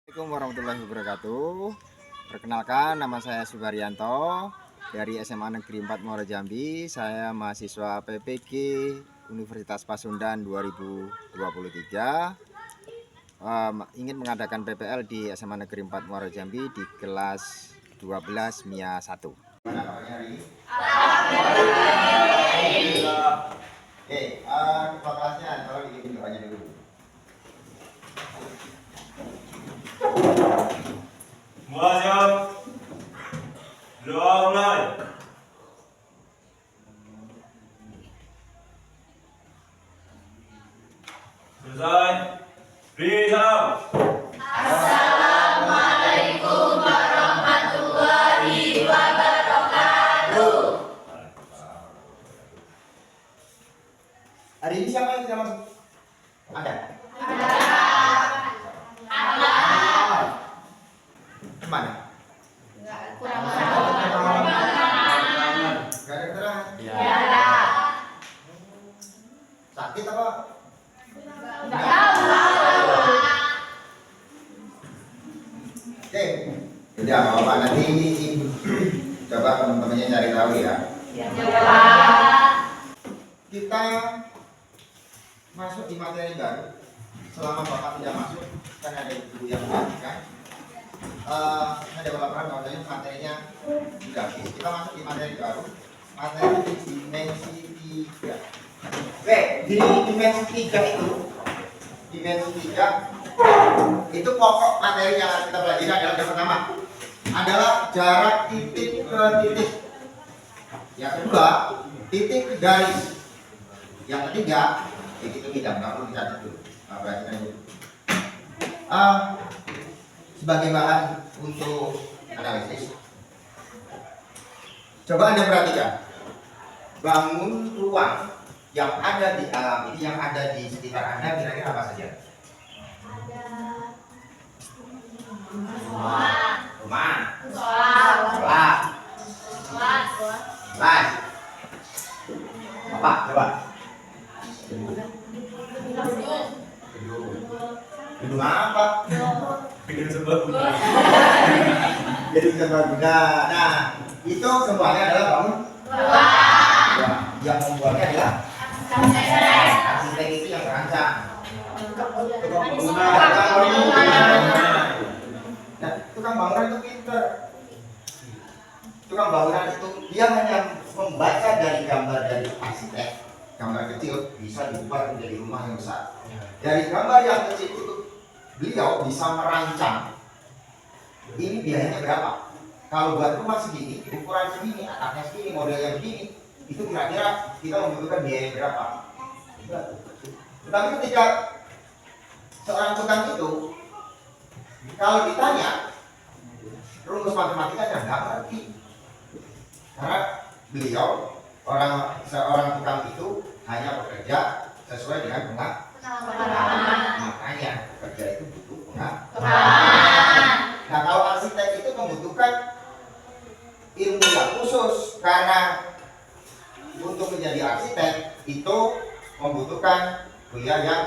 Assalamualaikum warahmatullahi wabarakatuh. Perkenalkan, nama saya Subaryanto dari SMA Negeri 4 Muara Jambi. Saya mahasiswa PPG Universitas Pasundan 2023. Ingin mengadakan PPL di SMA Negeri 4 Muara Jambi di kelas 12 MIA 1. Mana kabarnya hari ini? Alhamdulillah. Oke, ketua kelasnya tolong dibikin doanya dulu. Siap. Doa mulai. Selesai. Beri salam. Assalamualaikum warahmatullahi wabarakatuh. Hari ini siapa yang tidak masuk? Ada? Kemana? Kurang Gara-gara sakit apa? Oke, udah apa-apa, nanti coba teman-temannya cari tahu ya. Kita masuk di materi baru. Selama Bapak tidak masuk, kan ada ibu yang mengajarkan. Ada laporan bahwasanya materinya sudah habis. Kita masuk di materi baru, materi di dimensi 3. Oke, di dimensi 3 itu pokok materi yang kita pelajari adalah yang pertama adalah jarak titik ke titik. Yang kedua, titik ke garis. Yang ketiga, titik ke bidang. Nggak perlu dicatat dulu. Perhatikan dulu. Sebagai bahan untuk analisis, coba Anda perhatikan bangun ruang yang ada di alam ini, yang ada di sekitar Anda, kira-kira apa saja? Rumah, sekolah, kelas. Apa? Coba. Gedung apa? Bikin serbaguna. Gedung serbaguna. Nah, itu semuanya adalah bangun. Yang membuatnya adalah arsitek itu yang terancam. Nah, tukang bangunan itu pinter. Tukang bangunan itu dia hanya membaca dari gambar dari arsitek, gambar kecil bisa diubah menjadi rumah yang besar. Dari gambar yang kecil itu beliau bisa merancang ini biayanya berapa. Kalau buat rumah segini, ukuran segini, atapnya segini, modelnya begini, itu kira-kira kita membutuhkan biaya berapa. Tetapi ketika seorang tukang itu, kalau ditanya rumus matematikanya nggak ngerti, karena beliau seorang tukang itu hanya bekerja sesuai dengan pengalaman. Makanya kerja itu butuh pengalaman. Nah, kalau arsitek itu membutuhkan ilmu yang khusus, karena untuk menjadi arsitek itu membutuhkan kuliah yang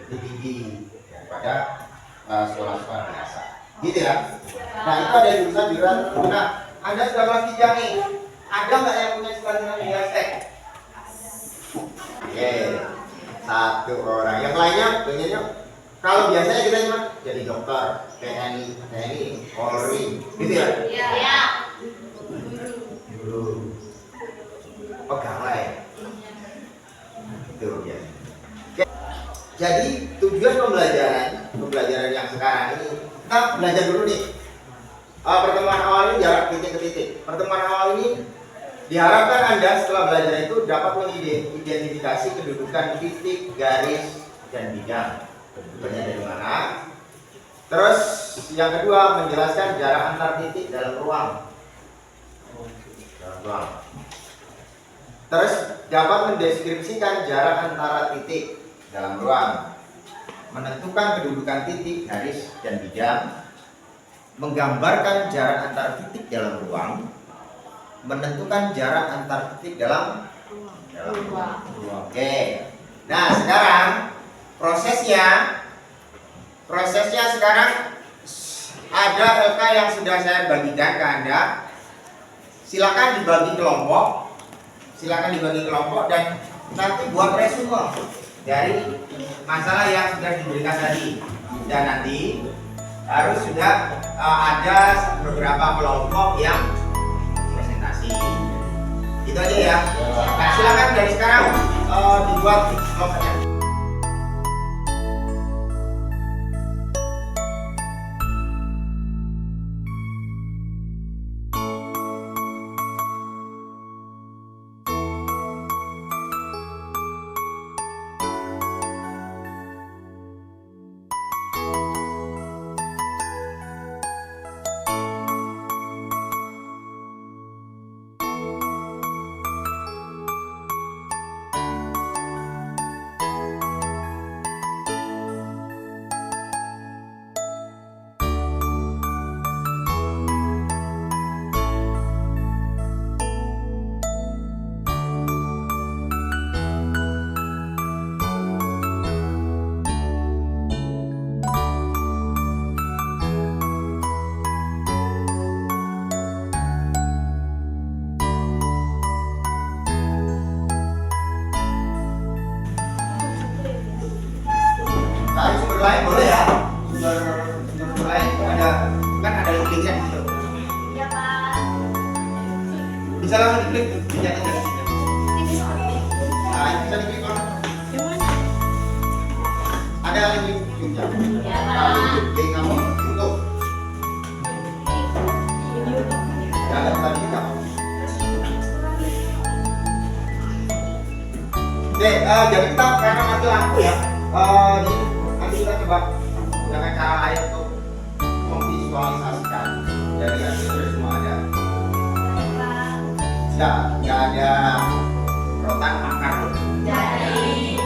lebih tinggi daripada sekolah-sekolah biasa, gitu ya. Nah, itu ada jurusan. Nah, Anda sudah kelas 3 nih, ada nggak yang punya cita-cita jadi arsitek? Oke, satu orang. Yang lainnya pengennya, kalau biasanya kita cuma jadi dokter, TNI, Polri, gitu ya? Iya. Guru, pegawai, itu biasa. Jadi tujuan pembelajaran yang sekarang ini, kita belajar dulu nih. Pertemuan awal ini jarak titik ke titik. Pertemuan awal ini diharapkan Anda setelah belajar itu dapat mengidentifikasi kedudukan titik, garis, dan bidang. Kedudukannya dari mana? Terus yang kedua, menjelaskan jarak antar titik dalam ruang. Terus dapat mendeskripsikan jarak antara titik dalam ruang, menentukan kedudukan titik, garis, dan bidang, menggambarkan jarak antar titik dalam ruang, menentukan jarak antar titik dalam ruang. Oke. Nah, sekarang prosesnya sekarang ada LK yang sudah saya bagikan ke Anda. Silakan dibagi kelompok dan nanti buat resume dari masalah yang sudah diberikan tadi. Dan nanti harus sudah ada beberapa kelompok yang presentasi. Itu aja ya. Nah, silakan dari sekarang dibuat kelompoknya. Cari sumber lain boleh ya. Sumber lain itu ada, kan ada linknya di situ. Ya Pak. Bisa langsung diklik linknya aja. Nah, ini bisa diklik kalau ada link YouTube-nya. Ya Kalau Pak. link kamu YouTube, ya ada tadi kamu. Oke, jadi kita karena mati lampu ya. Nanti kita coba dengan cara lain untuk memvisualisasikan dari hasil semua ada. Sudah, nggak ada rotan akar. Jadi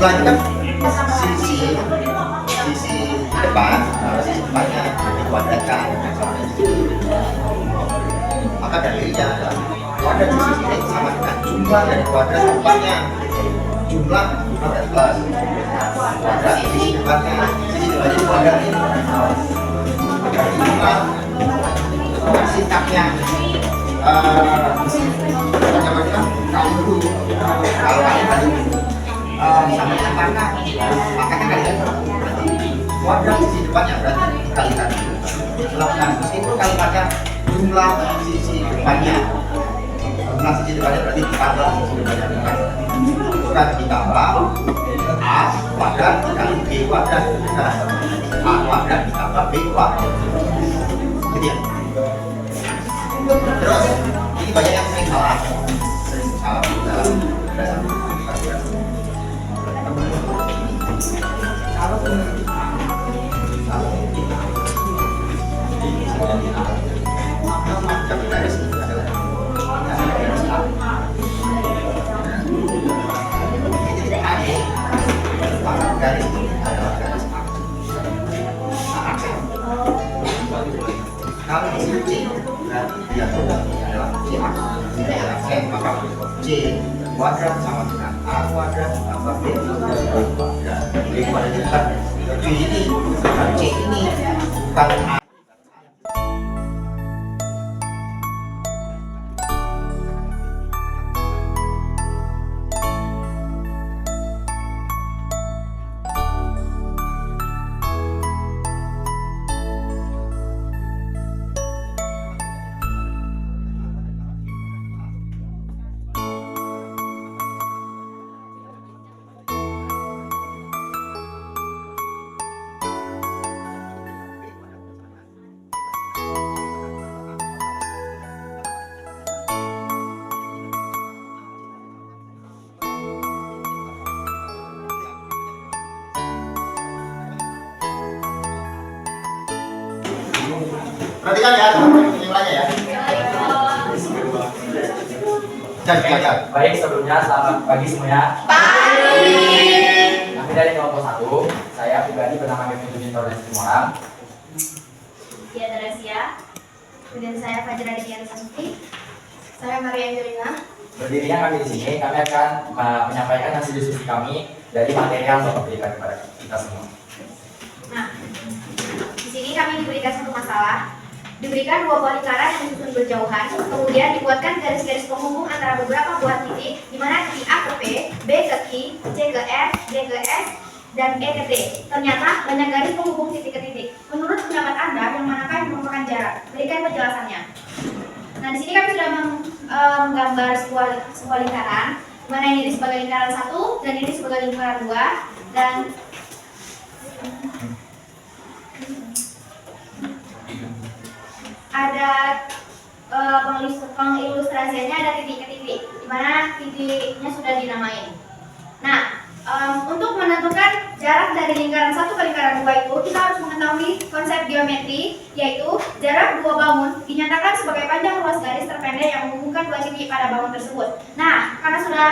Jumlahnya kan sisi depan, sisi depannya dikuadratkan. Maka dalilnya adalah kuadrat sisi kiri sama dengan jumlah dari kuadrat depannya. Jumlah 15 kuadrat sisi depannya kuadrat ini. Jumlah sikapnya macam-macam kali dulu. Kalau kali tadi sama dengan pangkat, makanya kalian kuadrat sisi depannya berarti kalikan melakukan itu kalimatnya jumlah sisi depannya. Jumlah sisi depannya berarti ditambah sisi depannya bukan ditambah a kuadrat dikali b kuadrat. Nah, a kuadrat ditambah b kuadrat. Gitu ya. Terus ini banyak yang sering salah dalam garis ini adalah garis Kalau di sini C, berarti dia adalah C adalah C, maka C kuadrat sama dengan A kuadrat tambah B kuadrat. B kuadrat tapi ini bukan C ini bukan A. Perhatikan ya, nilainya ya. Jangan. Baik, sebelumnya selamat pagi semuanya. Pagi. Kami dari kelompok 1. Saya pribadi bernama Kevin Junito dari Semarang. Dia Teresia. Kemudian saya Fajra Dian Santi. Saya Maria Angelina. Berdirinya kami di sini, kami akan menyampaikan hasil diskusi kami dari materi yang Bapak berikan kepada kita semua. Nah, di sini kami diberikan satu masalah. Diberikan dua buah lingkaran yang disusun berjauhan, kemudian dibuatkan garis-garis penghubung antara beberapa buah titik, di mana titik A ke P, B ke Q, C ke R, D ke S, dan E ke T. Ternyata banyak garis penghubung titik ke titik. Menurut pendapat Anda, yang manakah yang merupakan jarak? Berikan penjelasannya. Nah, di sini kami sudah menggambar sebuah lingkaran, di mana ini sebagai lingkaran 1 dan ini sebagai lingkaran 2, dan ada pengilustrasiannya ada titik ke titik, di mana titiknya sudah dinamain. Nah, untuk menentukan jarak dari lingkaran 1 ke lingkaran 2 itu, kita harus mengetahui konsep geometri, yaitu jarak dua bangun dinyatakan sebagai panjang luas garis terpendek yang menghubungkan dua titik pada bangun tersebut. Nah, karena sudah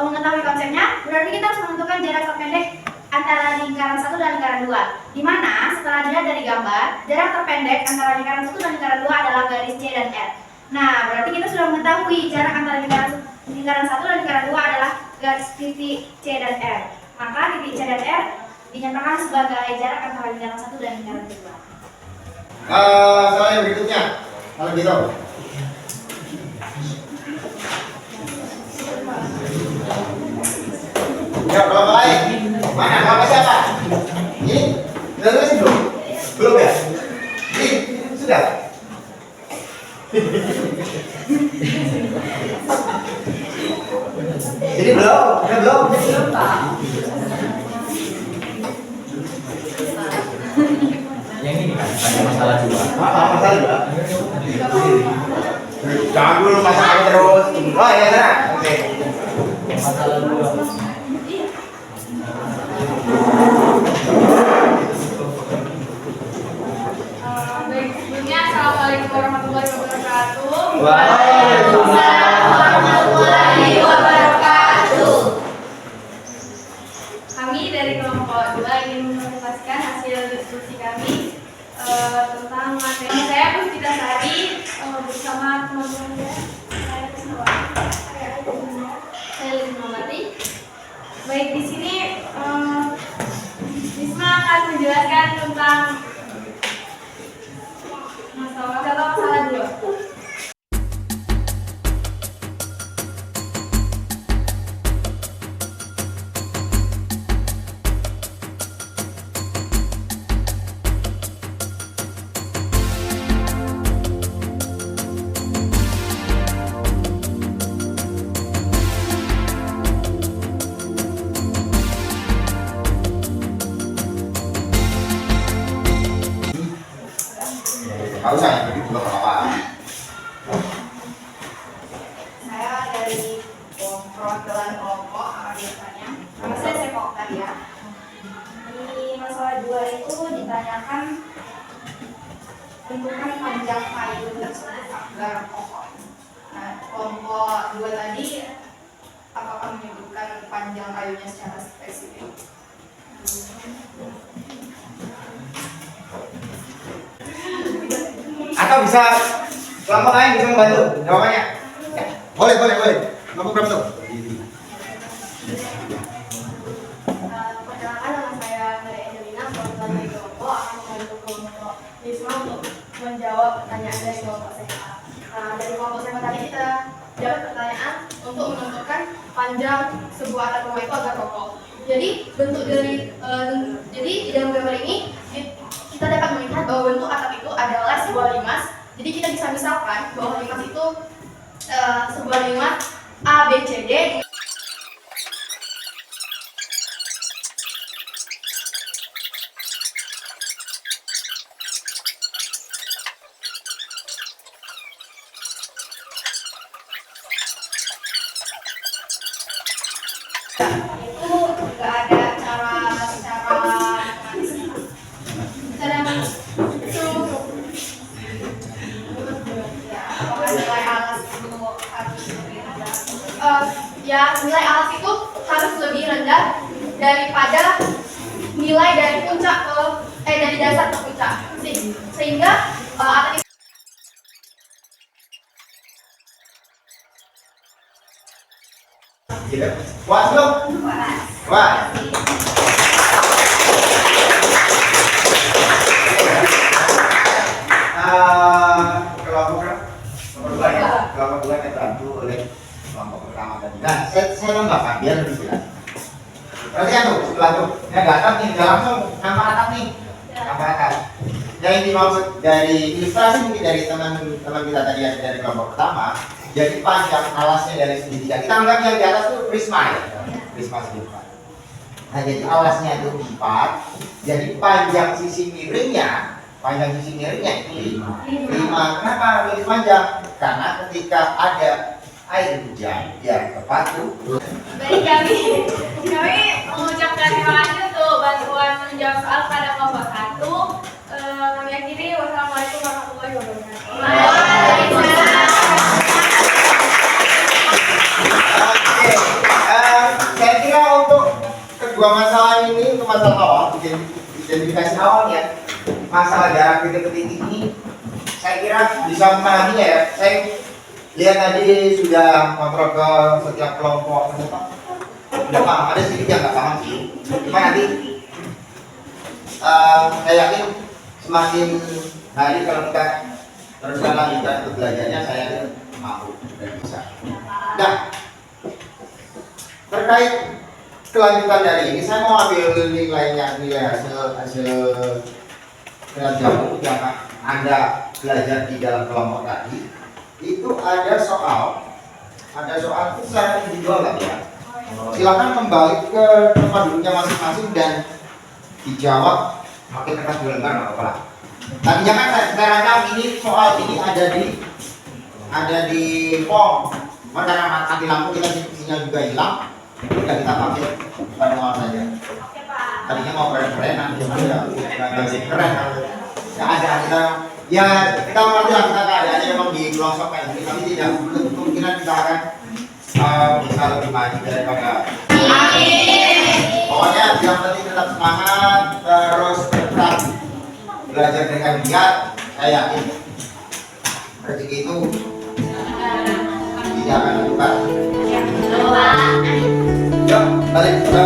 mengetahui konsepnya, berarti kita harus menentukan jarak terpendek antara lingkaran 1 dan lingkaran 2, di mana setelah dilihat dari gambar, jarak terpendek antara lingkaran 1 dan lingkaran 2 adalah garis C dan R. Nah, berarti kita sudah mengetahui jarak antara lingkaran 1 dan lingkaran 2 adalah garis titik C dan R. Maka titik C dan R dinyatakan sebagai jarak antara lingkaran 1 dan lingkaran 2. Soal yang berikutnya, kalau gitu. Ya, kalau lain. Mana? Apa siapa? Ini? Sudah tulis belum? Belum ya? Ini? Sudah? Ini belum? Belum? Belum, Pak. Yang ini kan ada masalah juga. Masalah juga? Jangan dulu masalah terus. Oh ya, sana. Oke. Masalah dua. Baik, sebelumnya Assalamualaikum warahmatullahi wabarakatuh. Waalaikumsalam warahmatullahi wabarakatuh. Kami dari kelompok 2 ingin mempresentasikan hasil diskusi kami tentang materi. Saya Puspitasari bersama teman-teman saya Lismawati. Baik, di sini Risma akan menjelaskan tentang masalah dua. Nggak usah ya, begitu nggak apa-apa. Saya dari perwakilan kelompok biasanya. Nama saya Seko Oktaria. Di masalah 2 itu ditanyakan tentukan panjang kayu tersebut agar pokok. Nah, kelompok 2 tadi apakah menyebutkan panjang kayunya secara spesifik? Atau bisa kelompok lain bisa membantu jawabannya? Ya. Boleh. Kelompok berapa tuh? Perkenalkan, nama saya Maria Angelina, kebetulan dari kelompok akan membantu kelompok Risma untuk menjawab pertanyaan dari kelompok saya. Dari kelompok saya tadi kita dapat pertanyaan untuk menentukan panjang sebuah atap rumah itu agar kokoh. Jadi bentuk dari jadi di dalam gambar ini kita dapat melihat bahwa bentuk atap itu adalah sebuah limas. Jadi kita bisa misalkan bahwa limas itu sebuah limas A, B, C, D. Itu nggak ada cara nilai alas itu harus lebih rendah. Nilai alas itu harus lebih rendah daripada nilai dari puncak ke dari dasar ke puncak, sehingga atap itu Puas belum? Puas. Kelompok dua dibantu oleh kelompok pertama tadi. Nah, saya tambahkan biar lebih jelas. Perhatikan tuh, sebelah tuh. Ini ada atap nih, udah langsung nampak atap nih. Nampak atap. Yang dimaksud dari ilustrasi mungkin dari teman-teman kita tadi yang dari kelompok pertama. Jadi panjang alasnya dari segitiga. Kita anggap yang di atas itu prisma ya. Prisma segitiga. Nah, jadi alasnya itu 4. Jadi panjang sisi miringnya itu 5. Kenapa lebih panjang? Karena ketika ada air hujan yang tepat tuh. Baik, kami mengucapkan terima kasih untuk bantuan menjawab soal pada kelompok 1. Kami akhiri, wassalamualaikum warahmatullahi wabarakatuh. Oke, saya kira untuk kedua masalah ini, untuk masalah awal, identifikasi awalnya, masalah jarak titik ke titik ini, saya kira bisa memahami ya. Saya lihat tadi sudah kontrol ke setiap kelompok, sudah paham. Ada sedikit yang nggak paham sih. Cuma nanti saya yakin semakin hari kalau kita teruskan lanjutkan untuk belajarnya, saya yakin mampu dan bisa. Nah, terkait kelanjutan dari ini, saya mau ambil nilai hasil jamu yang Anda belajar di dalam kelompok tadi. Itu ada soal itu secara individual lah ya. Silakan kembali ke tempat duduknya masing-masing dan dijawab pakai kertas dua lembar nggak apa-apa. Tapi jangan saya rasa ini soal ini ada di form. Karena mati lampu kita sinyal juga hilang, udah kita pakai manual saja. Tadinya mau keren-kerenan, nggak sih keren. Nggak ada kita mengerti lah kita keadaannya memang di pelosok kayak gini, tapi tidak kemungkinan kita akan bisa lebih maju daripada. Pokoknya yang penting tetap semangat, terus tetap belajar dengan giat. Saya yakin rezeki itu tidak akan berubah. Yuk, balik ke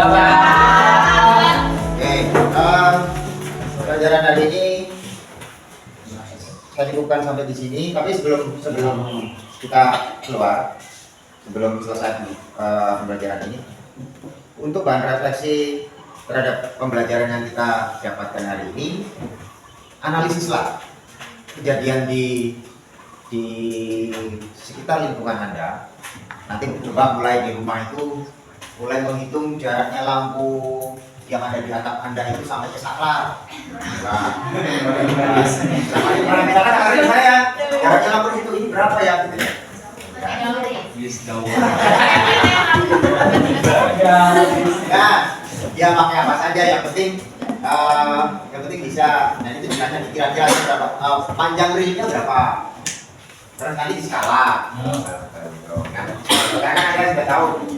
Ya, Pak. Oke, pelajaran hari ini saya cukupkan sampai di sini. Tapi sebelum kita keluar, sebelum selesai pembelajaran ini, untuk bahan refleksi terhadap pembelajaran yang kita dapatkan hari ini, analisislah kejadian di sekitar lingkungan Anda. Nanti coba mulai di rumah itu, mulai menghitung jaraknya lampu yang ada di atap Anda itu sampai ke saklar. Nah, misalkan hari saya jaraknya lampu itu ini berapa ya? Gitu ya. Nah, ya pakai apa saja, yang penting bisa. Nah itu misalnya dikira-kira berapa, panjang rilnya berapa, terus nanti di skala. Karena Anda sudah tahu.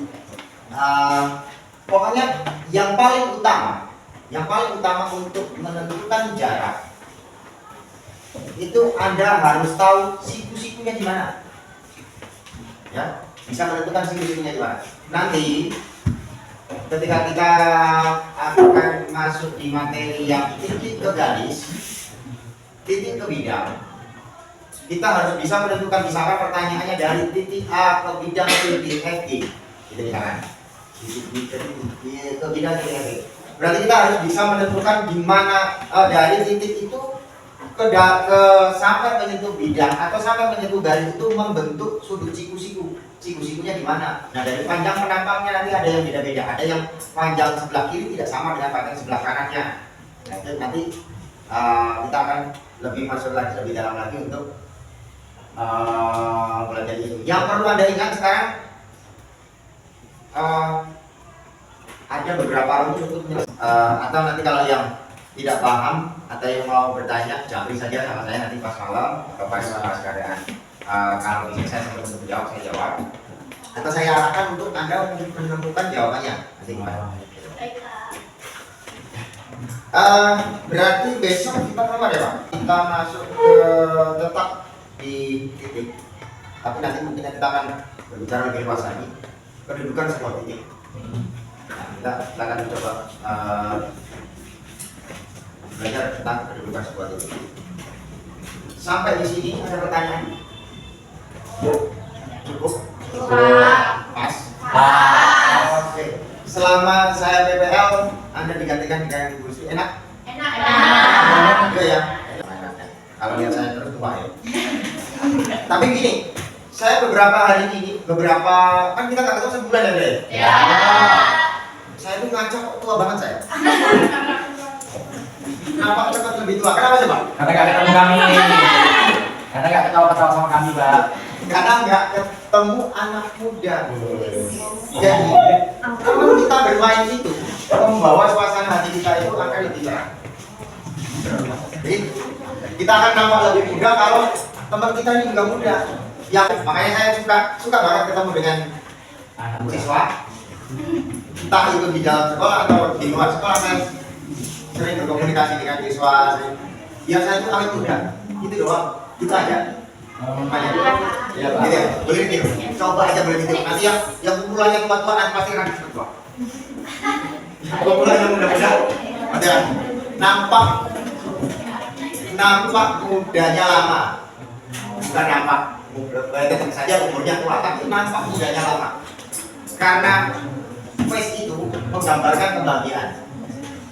Pokoknya yang paling utama untuk menentukan jarak itu Anda harus tahu siku-sikunya di mana. Ya, bisa menentukan siku-sikunya di mana. Nanti ketika kita akan masuk di materi yang titik ke garis, titik ke bidang, kita harus bisa menentukan, misalkan pertanyaannya dari titik A ke bidang titik F, gitu misalkan. Ke bidang titik F. Berarti kita harus bisa menentukan di mana dari titik itu ke sampai menyentuh bidang atau sampai menyentuh garis itu membentuk sudut siku-siku. Siku-sikunya di mana? Nah, dari panjang penampangnya nanti ada yang beda-beda. Ada yang panjang sebelah kiri tidak sama dengan panjang sebelah kanannya. Nah, itu nanti kita akan lebih masuk lagi, lebih dalam lagi untuk belajar itu. Yang perlu Anda ingat sekarang, ada beberapa rumus untuk atau nanti kalau yang tidak paham atau yang mau bertanya, japri saja sama saya nanti pas malam atau pas keadaan. Kalau ini saya sebelum untuk jawab, saya jawab. Atau saya arahkan untuk Anda menemukan jawabannya. Nanti gimana? Berarti besok kita kemana ya Pak? Kita masuk ke tetap di titik. Tapi nanti mungkin kita akan berbicara lebih luas lagi. Kedudukan sebuah titik. Nah, kita akan coba belajar tentang kedudukan sebuah titik. Sampai di sini ada pertanyaan? Cukup? Pas? Oke. Selama saya PPL, Anda digantikan dengan Ibu Sri, enak? Enak. Iya ya? Kalau lihat saya terus tua ya. Tapi gini, saya beberapa hari ini, kan kita nggak ketemu sebulan ya Bre? Ya. Saya tuh ngaco kok tua banget saya. Kenapa cepat lebih tua? Kenapa sih Pak? Karena nggak ketemu kami. Karena nggak ketawa-ketawa sama kami, Pak. Karena nggak ketemu anak muda. Jadi kalau kita bermain itu membawa suasana hati kita itu akan lebih cerah. Jadi kita akan nampak lebih muda kalau teman kita ini juga muda. Ya makanya saya suka banget ketemu dengan siswa. Entah itu di dalam sekolah atau di luar sekolah, saya sering berkomunikasi dengan siswa. Ya saya itu awet muda. Itu doang. Itu aja. Makanya ya, gitu ya. Boleh gitu. Coba aja boleh gitu. Nanti yang kumpulannya tua-tua nanti pasti akan disebut tua. Kumpulannya muda-muda ada nampak mudanya lama. Bukan nampak tetap saja umurnya tua, tapi nampak mudanya lama. Karena face itu menggambarkan kebahagiaan.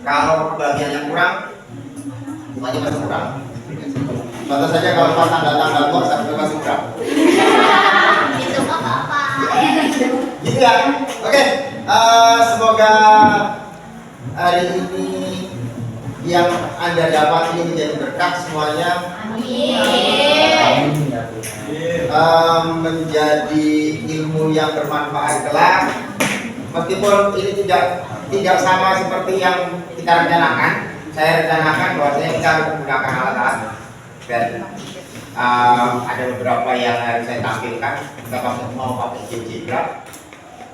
Kalau kebahagiaannya kurang, mukanya masih kurang. Contoh saja kalau pas tanggal-tanggal tua, saya masih kurang. Itu apa-apa. Gitu ya. Oke. Semoga hari ini yang Anda dapat ini menjadi berkah semuanya. Amin. Menjadi ilmu yang bermanfaat kelak. Meskipun ini tidak sama seperti yang kita rencanakan. Saya rencanakan bahwasanya kita harus menggunakan alat-alat dan ada beberapa yang harus saya tampilkan. Kita mau pakai GeoGebra,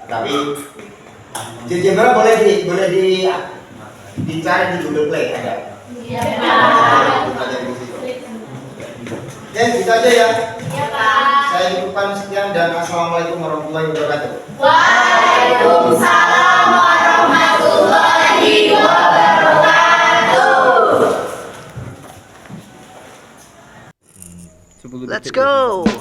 tapi GeoGebra boleh dicari di Google Play ada. Oke, gitu aja ya. Ya, Pak. Saya cukupkan sekian dan assalamualaikum warahmatullahi wabarakatuh. Waalaikumsalam warahmatullahi Let's go.